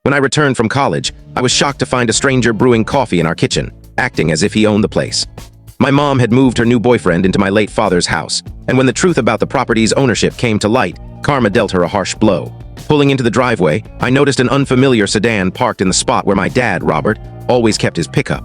When I returned from college, I was shocked to find a stranger brewing coffee in our kitchen, acting as if he owned the place. My mom had moved her new boyfriend into my late father's house, and when the truth about the property's ownership came to light, karma dealt her a harsh blow. Pulling into the driveway, I noticed an unfamiliar sedan parked in the spot where my dad, Robert, always kept his pickup.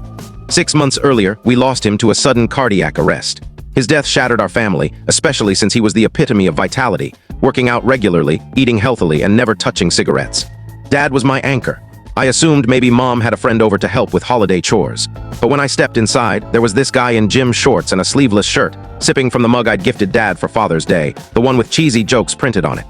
6 months earlier, we lost him to a sudden cardiac arrest. His death shattered our family, especially since he was the epitome of vitality, working out regularly, eating healthily, and never touching cigarettes. Dad was my anchor. I assumed maybe Mom had a friend over to help with holiday chores. But when I stepped inside, there was this guy in gym shorts and a sleeveless shirt, sipping from the mug I'd gifted Dad for Father's Day, the one with cheesy jokes printed on it.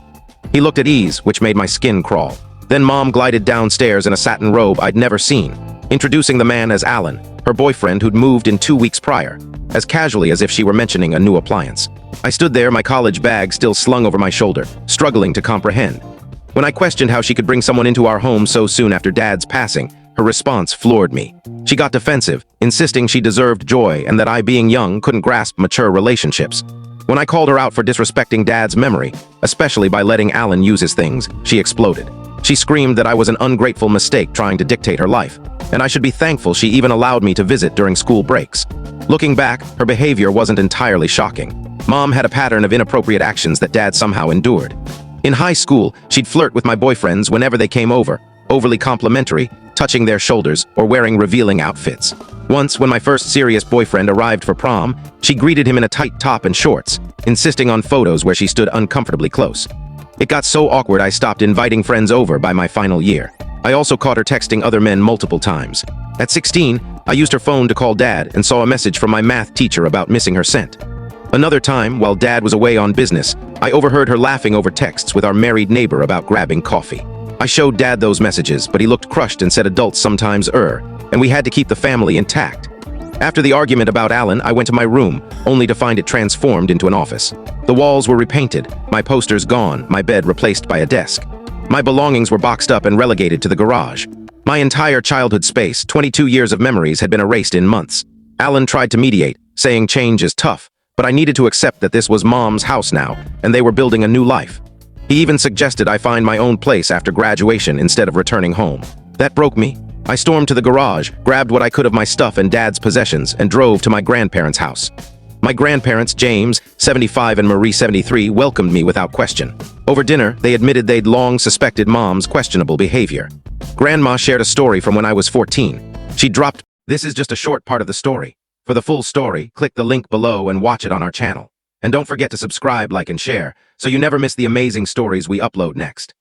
He looked at ease, which made my skin crawl. Then Mom glided downstairs in a satin robe I'd never seen, introducing the man as Alan, her boyfriend who'd moved in 2 weeks prior, as casually as if she were mentioning a new appliance. I stood there, my college bag still slung over my shoulder, struggling to comprehend. When I questioned how she could bring someone into our home so soon after Dad's passing, her response floored me. She got defensive, insisting she deserved joy and that I, being young, couldn't grasp mature relationships. When I called her out for disrespecting Dad's memory, especially by letting Alan use his things, she exploded. She screamed that I was an ungrateful mistake trying to dictate her life, and I should be thankful she even allowed me to visit during school breaks. Looking back, her behavior wasn't entirely shocking. Mom had a pattern of inappropriate actions that Dad somehow endured. In high school, she'd flirt with my boyfriends whenever they came over, overly complimentary, touching their shoulders, or wearing revealing outfits. Once, when my first serious boyfriend arrived for prom, she greeted him in a tight top and shorts, insisting on photos where she stood uncomfortably close. It got so awkward I stopped inviting friends over by my final year. I also caught her texting other men multiple times. At 16, I used her phone to call Dad and saw a message from my math teacher about missing her scent. Another time, while Dad was away on business, I overheard her laughing over texts with our married neighbor about grabbing coffee. I showed Dad those messages, but he looked crushed and said adults sometimes err, and we had to keep the family intact. After the argument about Alan, I went to my room, only to find it transformed into an office. The walls were repainted, my posters gone, my bed replaced by a desk. My belongings were boxed up and relegated to the garage. My entire childhood space, 22 years of memories, had been erased in months. Alan tried to mediate, saying change is tough, but I needed to accept that this was Mom's house now, and they were building a new life. He even suggested I find my own place after graduation instead of returning home. That broke me. I stormed to the garage, grabbed what I could of my stuff and Dad's possessions, and drove to my grandparents' house. My grandparents, James, 75, and Marie, 73, welcomed me without question. Over dinner, they admitted they'd long suspected Mom's questionable behavior. Grandma shared a story from when I was 14. She dropped, "This is just a short part of the story. For the full story, click the link below and watch it on our channel. And don't forget to subscribe, like, and share, so you never miss the amazing stories we upload next."